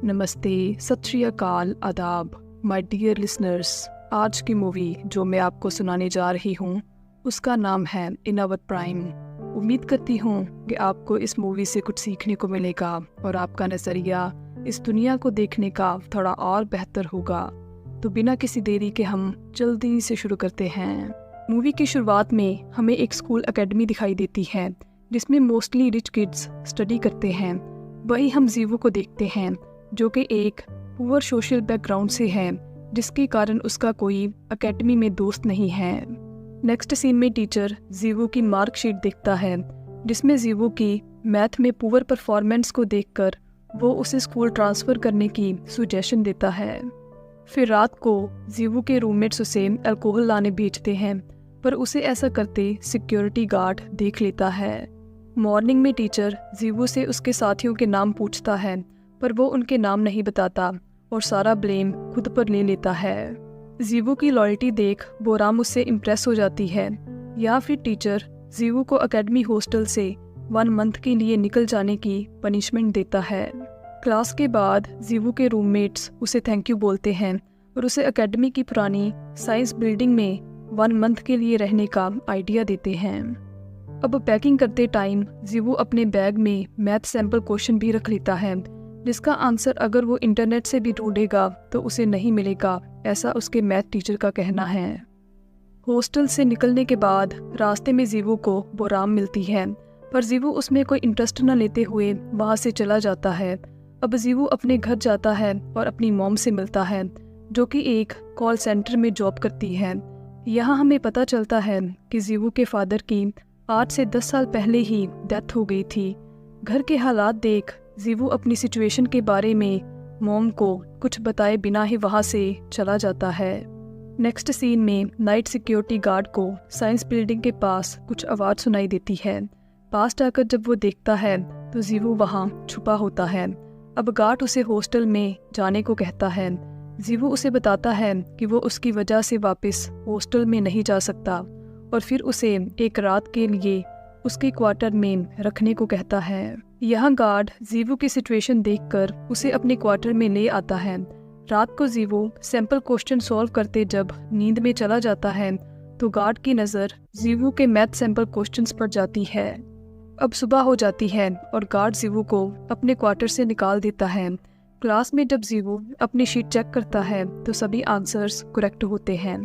नमस्ते, सत श्री अकाल, आदाब, माय डियर लिसनर्स। आज की मूवी जो मैं आपको सुनाने जा रही हूँ उसका नाम है इन आवर प्राइम। उम्मीद करती हूँ कि आपको इस मूवी से कुछ सीखने को मिलेगा और आपका नज़रिया इस दुनिया को देखने का थोड़ा और बेहतर होगा। तो बिना किसी देरी के हम जल्दी से शुरू करते हैं। मूवी की शुरुआत में हमें एक स्कूल एकेडमी दिखाई देती है जिसमें मोस्टली रिच किड्स स्टडी करते हैं। वहीं हम जीवो को देखते हैं जो कि एक पुअर सोशल बैकग्राउंड से है, जिसके कारण उसका कोई एकेडमी में दोस्त नहीं है। नेक्स्ट सीन में टीचर जीवो की मार्कशीट देखता है जिसमें जीवो की मैथ में पुअर परफॉर्मेंस को देखकर वो उसे स्कूल ट्रांसफ़र करने की सुजेशन देता है। फिर रात को जीवो के रूममेट्स उसे अल्कोहल लाने भेजते हैं, पर उसे ऐसा करते सिक्योरिटी गार्ड देख लेता है। मॉर्निंग में टीचर जीवो से उसके साथियों के नाम पूछता है, पर वो उनके नाम नहीं बताता और सारा ब्लेम खुद पर ले लेता है। जीवो की लॉयल्टी देख बोराम उससे इम्प्रेस हो जाती है। या फिर टीचर जीवो को एकेडमी हॉस्टल से 1 मंथ के लिए निकल जाने की पनिशमेंट देता है। क्लास के बाद जीवो के रूममेट्स उसे थैंक यू बोलते हैं और उसे एकेडमी की पुरानी साइंस बिल्डिंग में 1 मंथ के लिए रहने का आइडिया देते हैं। अब पैकिंग करते टाइम जीवो अपने बैग में मैथ सैम्पल क्वेश्चन भी रख लेता है, जिसका आंसर अगर वो इंटरनेट से भी ढूंढेगा तो उसे नहीं मिलेगा, ऐसा उसके मैथ टीचर का कहना है। हॉस्टल से निकलने के बाद रास्ते में जीवो को बोराम मिलती है, पर जीवो उसमें कोई इंटरेस्ट न लेते हुए वहाँ से चला जाता है। अब जीवो अपने घर जाता है और अपनी मॉम से मिलता है जो कि एक कॉल सेंटर में जॉब करती है। यहाँ हमें पता चलता है कि जीवो के फादर की 8 से 10 साल पहले ही डेथ हो गई थी। घर के हालात देख जीवो अपनी सिचुएशन के बारे में मॉम को कुछ बताए बिना ही वहाँ से चला जाता है। नेक्स्ट सीन में नाइट सिक्योरिटी गार्ड को साइंस बिल्डिंग के पास कुछ आवाज़ सुनाई देती है। पास जाकर जब वो देखता है तो जीवो वहाँ छुपा होता है। अब गार्ड उसे हॉस्टल में जाने को कहता है। जीवो उसे बताता है कि वो उसकी वजह से वापस हॉस्टल में नहीं जा सकता और फिर उसे एक रात के लिए उसके क्वार्टर में रखने को कहता है। यहाँ गार्ड जीवो की सिचुएशन देखकर उसे अपने क्वार्टर में ले आता है। रात को जीवो सैंपल क्वेश्चन सॉल्व करते जब नींद में चला जाता है तो गार्ड की नज़र जीवो के मैथ सैंपल क्वेश्चंस पर जाती है। अब सुबह हो जाती है और गार्ड जीवो को अपने क्वार्टर से निकाल देता है। क्लास में जब जीवो अपनी शीट चेक करता है तो सभी आंसर्स करेक्ट होते हैं।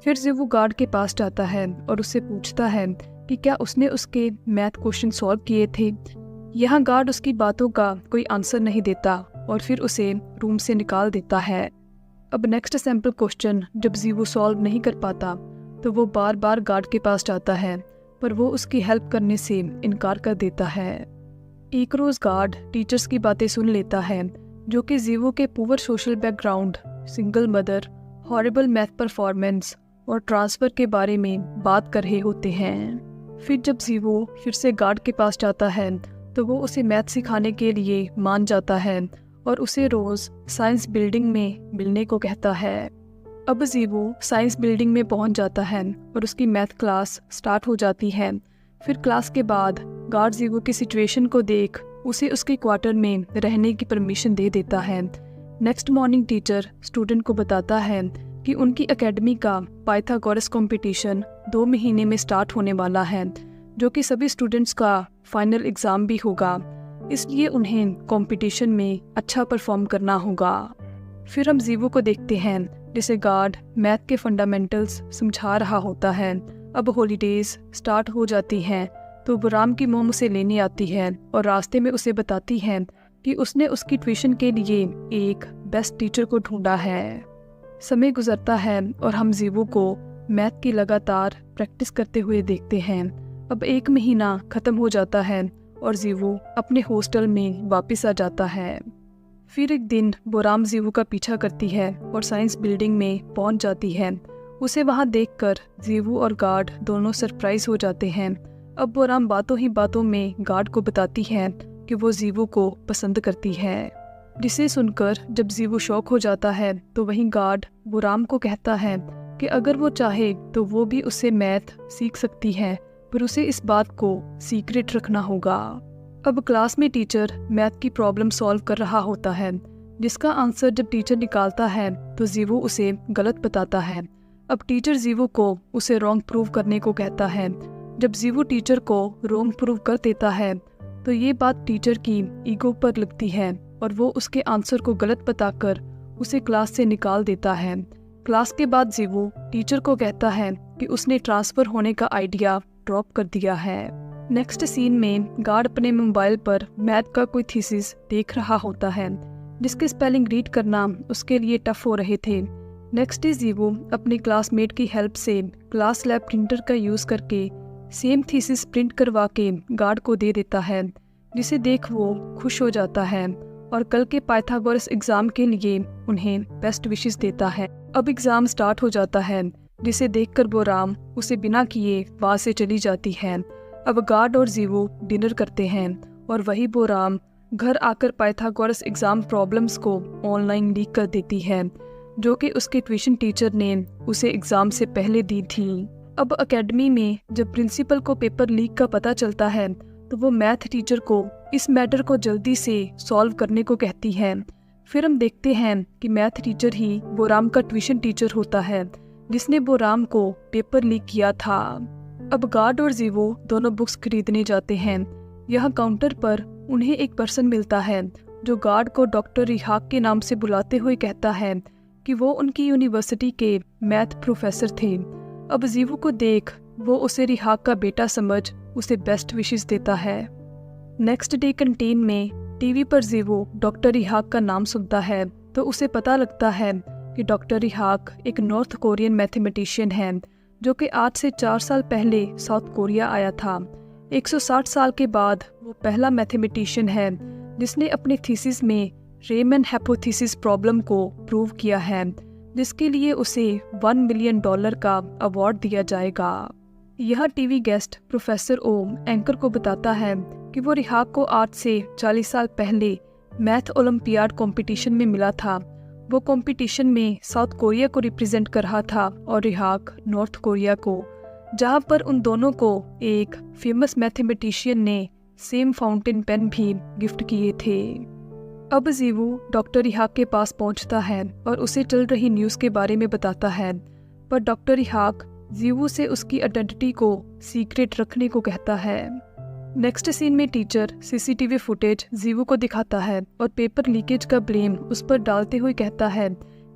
फिर जीवो गार्ड के पास जाता है और उससे पूछता है कि क्या उसने उसके मैथ क्वेश्चन सॉल्व किए थे। यहाँ गार्ड उसकी बातों का कोई आंसर नहीं देता और फिर उसे रूम से निकाल देता है। अब नेक्स्ट सैंपल क्वेश्चन जब जीवो सॉल्व नहीं कर पाता तो वो बार बार गार्ड के पास जाता है, पर वो उसकी हेल्प करने से इनकार कर देता है। एक रोज़ गार्ड टीचर्स की बातें सुन लेता है जो कि जीवो के poor social background, single mother, horrible math performance और ट्रांसफ़र के बारे में बात कर रहे होते हैं। फिर जब जीवो फिर से गार्ड के पास जाता है तो वो उसे मैथ सिखाने के लिए मान जाता है और उसे रोज़ साइंस बिल्डिंग में मिलने को कहता है। अब जीवो साइंस बिल्डिंग में पहुंच जाता है और उसकी मैथ क्लास स्टार्ट हो जाती है। फिर क्लास के बाद गार्ड जीवो की सिचुएशन को देख उसे उसके क्वार्टर में रहने की परमिशन दे देता है। नेक्स्ट मॉर्निंग टीचर स्टूडेंट को बताता है कि उनकी एकेडमी का पाइथागोरस कंपटीशन 2 महीने में स्टार्ट होने वाला है, जो कि सभी स्टूडेंट्स का फाइनल एग्ज़ाम भी होगा, इसलिए उन्हें कंपटीशन में अच्छा परफॉर्म करना होगा। फिर हम जीवो को देखते हैं जिसे गार्ड मैथ के फंडामेंटल्स समझा रहा होता है। अब हॉलीडेज़ स्टार्ट हो जाती हैं तो बोराम की मॉम उसे लेने आती है और रास्ते में उसे बताती है कि उसने उसकी ट्यूशन के लिए एक बेस्ट टीचर को ढूंढा है। समय गुजरता है और हम जीवो को मैथ की लगातार प्रैक्टिस करते हुए देखते हैं। अब 1 महीना ख़त्म हो जाता है और जीवो अपने हॉस्टल में वापस आ जाता है। फिर एक दिन बोराम जीवो का पीछा करती है और साइंस बिल्डिंग में पहुंच जाती है। उसे वहां देखकर जीवो और गार्ड दोनों सरप्राइज हो जाते हैं। अब बोराम बातों ही बातों में गार्ड को बताती है कि वो जीवो को पसंद करती है, जिसे सुनकर जब जीवो शॉक हो जाता है तो वहीं गार्ड बोराम को कहता है कि अगर वो चाहे तो वो भी उससे मैथ सीख सकती है, पर उसे इस बात को सीक्रेट रखना होगा। अब क्लास में टीचर मैथ की प्रॉब्लम सॉल्व कर रहा होता है। जिसका आंसर जब टीचर निकालता है तो जीवो उसे गलत बताता है। अब टीचर जीवो को उसे रॉन्ग प्रूव करने को कहता है। जब जीवो टीचर को रॉन्ग प्रूव कर देता है तो ये बात टीचर की ईगो पर लगती है और वो उसके आंसर को गलत बताकर उसे क्लास से निकाल देता है। क्लास के बाद जीवो टीचर को कहता है कि उसने ट्रांसफ़र होने का आइडिया ड्रॉप कर दिया है। नेक्स्ट सीन में गार्ड अपने मोबाइल पर मैथ का कोई थीसिस देख रहा होता है जिसके स्पेलिंग रीड करना उसके लिए टफ हो रहे थे। नेक्स्ट डे जीवो अपने क्लासमेट की हेल्प से क्लास लैब प्रिंटर का यूज़ करके सेम थीसिस प्रिंट करवा के गार्ड को दे देता है, जिसे देख वो खुश हो जाता है और कल के पाइथागोरस एग्ज़ाम के लिए उन्हें बेस्ट विशेस देता है। अब एग्ज़ाम स्टार्ट हो जाता है, जिसे देखकर बोराम उसे बिना किए वहाँ से चली जाती है। अब गार्ड और जीवो डिनर करते हैं और वही बोराम घर आकर पाइथागोरस एग्ज़ाम प्रॉब्लम्स को ऑनलाइन लीक कर देती है, जो कि उसके ट्यूशन टीचर ने उसे एग्ज़ाम से पहले दी थी। अब एकेडमी में जब प्रिंसिपल को पेपर लीक का पता चलता है तो वो मैथ टीचर को इस मैटर को जल्दी से सॉल्व करने को कहती है। फिर हम देखते हैं कि मैथ टीचर ही बोराम का ट्यूशन टीचर होता है जिसने बोराम को पेपर लीक किया था। अब गार्ड और जीवो दोनों बुक्स खरीदने जाते हैं। यहाँ काउंटर पर उन्हें एक पर्सन मिलता है जो गार्ड को डॉक्टर रिहाक के नाम से बुलाते हुए कहता है कि वो उनकी यूनिवर्सिटी के मैथ प्रोफेसर थे। अब जीवो को देख वो उसे रिहाक का बेटा समझ उसे बेस्ट विशेस देता है। नेक्स्ट डे कैंटीन में टीवी पर जीवो डॉक्टर रिहाक का नाम सुनता है तो उसे पता लगता है कि डॉक्टर रिहाक एक नॉर्थ कोरियन मैथमेटिशियन है जो कि आज से 4 साल पहले साउथ कोरिया आया था। 160 साल के बाद वो पहला मैथमेटिशियन है जिसने अपने थीसिस में रेमन हाइपोथेसिस प्रॉब्लम को प्रूव किया है, जिसके लिए उसे $1 मिलियन का अवार्ड दिया जाएगा। यह टीवी गेस्ट प्रोफेसर ओम एंकर को बताता है कि वो रिहाक को आज से 40 साल पहले मैथ ओलंपियाड कंपटीशन में मिला था। वो कंपटीशन में साउथ कोरिया को रिप्रेजेंट कर रहा था और रिहाक नॉर्थ कोरिया को, जहां पर उन दोनों को एक फेमस मैथमेटिशियन ने सेम फाउंटेन पेन भी गिफ्ट किए थे। अब जीवो डॉक्टर रिहाक के पास पहुंचता है और उसे चल रही न्यूज़ के बारे में बताता है, पर डॉक्टर रिहाक जीवो से उसकी आइडेंटिटी को सीक्रेट रखने को कहता है। नेक्स्ट सीन में टीचर सीसीटीवी फुटेज जीवो को दिखाता है और पेपर लीकेज का ब्लेम उस पर डालते हुए कहता है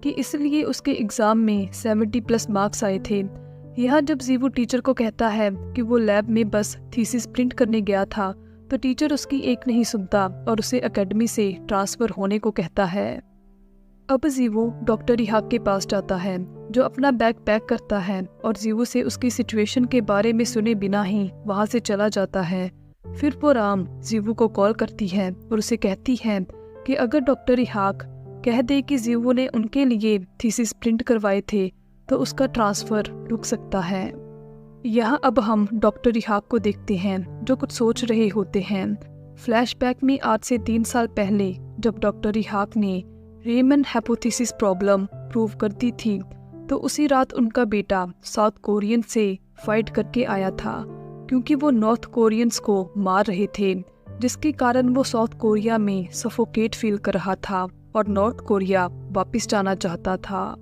कि इसलिए उसके एग्ज़ाम में 70+ मार्क्स आए थे। यहाँ जब जीवो टीचर को कहता है कि वो लैब में बस थीसिस प्रिंट करने गया था तो टीचर उसकी एक नहीं सुनता और उसे एकेडमी से ट्रांसफ़र होने को कहता है। अब जीवो डॉक्टर रिहाक के पास जाता है जो अपना बैग पैक करता है और जीवो से उसकी सिचुएशन के बारे में सुने बिना ही वहाँ से चला जाता है। फिर बोराम जीवो को कॉल करती है और उसे कहती है कि अगर डॉक्टर रिहाक कह दे कि जीवो ने उनके लिए थीसिस प्रिंट करवाए थे तो उसका ट्रांसफ़र रुक सकता है। यहाँ अब हम डॉक्टर रिहाक को देखते हैं जो कुछ सोच रहे होते हैं। फ्लैशबैक में आज से 3 साल पहले जब डॉक्टर रिहाक ने रेमन हाइपोथेसिस प्रॉब्लम प्रूव कर दी थी तो उसी रात उनका बेटा साउथ कोरियन से फाइट करके आया था, क्योंकि वो नॉर्थ कोरियंस को मार रहे थे, जिसके कारण वो साउथ कोरिया में सफोकेट फील कर रहा था और नॉर्थ कोरिया वापस जाना चाहता था।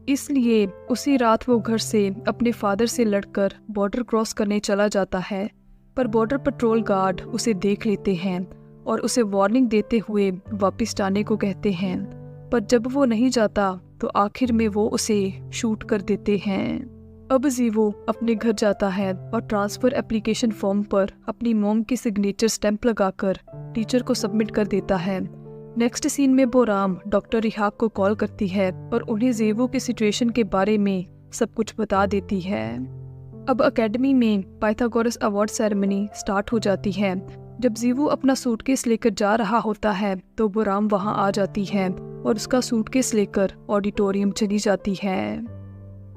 इसलिए उसी रात वो घर से अपने फादर से लड़कर बॉर्डर क्रॉस करने चला जाता है, पर बॉर्डर पेट्रोल गार्ड उसे देख लेते हैं और उसे वार्निंग देते हुए वापस जाने को कहते हैं, पर जब वो नहीं जाता तो आखिर में वो उसे शूट कर देते हैं। अब जीवो अपने घर जाता है और ट्रांसफ़र एप्लीकेशन फॉर्म पर अपनी मॉम की सिग्नेचर स्टैंप लगाकर टीचर को सबमिट कर देता है। नेक्स्ट सीन में बोराम डॉक्टर रिहाक को कॉल करती है और उन्हें जीवो की सिचुएशन के बारे में सब कुछ बता देती है। अब एकेडमी में पाइथागोरस अवार्ड सेरेमनी स्टार्ट हो जाती है। जब जीवो अपना सूटकेस लेकर जा रहा होता है तो बोराम वहां आ जाती है और उसका सूटकेस लेकर ऑडिटोरियम चली जाती है।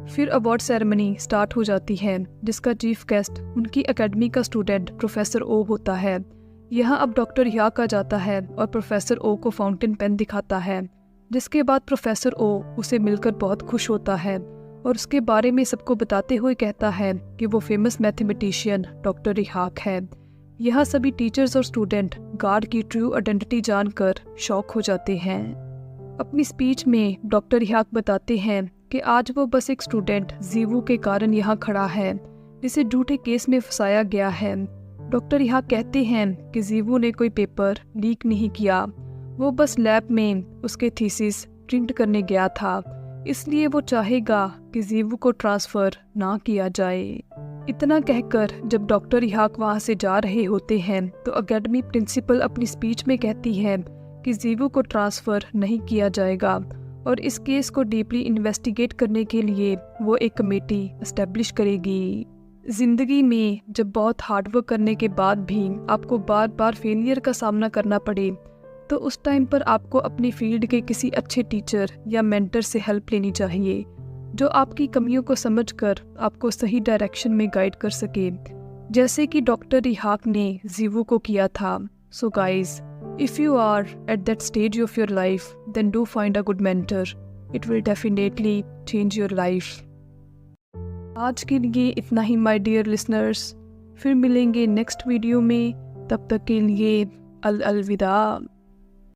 फिर अवार्ड सेरेमनी स्टार्ट हो जाती है जिसका चीफ गेस्ट उनकी एकेडमी का स्टूडेंट प्रोफेसर ओ होता है। यहाँ अब डॉक्टर रिहाक आ जाता है और प्रोफेसर ओ को फाउंटेन पेन दिखाता है, जिसके बाद प्रोफेसर ओ उसे मिलकर बहुत खुश होता है और उसके बारे में सबको बताते हुए कहता है कि वो फेमस मैथमेटिशियन डॉक्टर रिहाक है। यहाँ सभी टीचर्स और स्टूडेंट गार्ड की ट्रू आइडेंटिटी जानकर शॉक हो जाते हैं। अपनी स्पीच में डॉक्टर याक बताते हैं कि आज वो बस एक स्टूडेंट जीवू के कारण यहाँ खड़ा है जिसे झूठे केस में फंसाया गया है। डॉक्टर याक कहते हैं कि जीवू ने कोई पेपर लीक नहीं किया, वो बस लैब में उसके थीसिस प्रिंट करने गया था, इसलिए वो चाहेगा कि जीवू को ट्रांसफ़र ना किया जाए। इतना कहकर जब डॉक्टर याक वहाँ से जा रहे होते हैं तो अकेडमी प्रिंसिपल अपनी स्पीच में कहती है कि जीवू को ट्रांसफ़र नहीं किया जाएगा और इस केस को डीपली इन्वेस्टिगेट करने के लिए वो एक कमेटी इस्टेब्लिश करेगी। ज़िंदगी में जब बहुत हार्डवर्क करने के बाद भी आपको बार बार फेलियर का सामना करना पड़े तो उस टाइम पर आपको अपनी फील्ड के किसी अच्छे टीचर या मेंटर से हेल्प लेनी चाहिए जो आपकी कमियों को समझकर आपको सही डायरेक्शन में गाइड कर सके, जैसे कि डॉक्टर याक ने जीवू को किया था। So guys, if you are at that stage of your life, then do find a good mentor. It will definitely change your life. आज के लिए इतना ही my dear listeners। फिर मिलेंगे नेक्स्ट वीडियो में, तब तक के लिए अलविदा।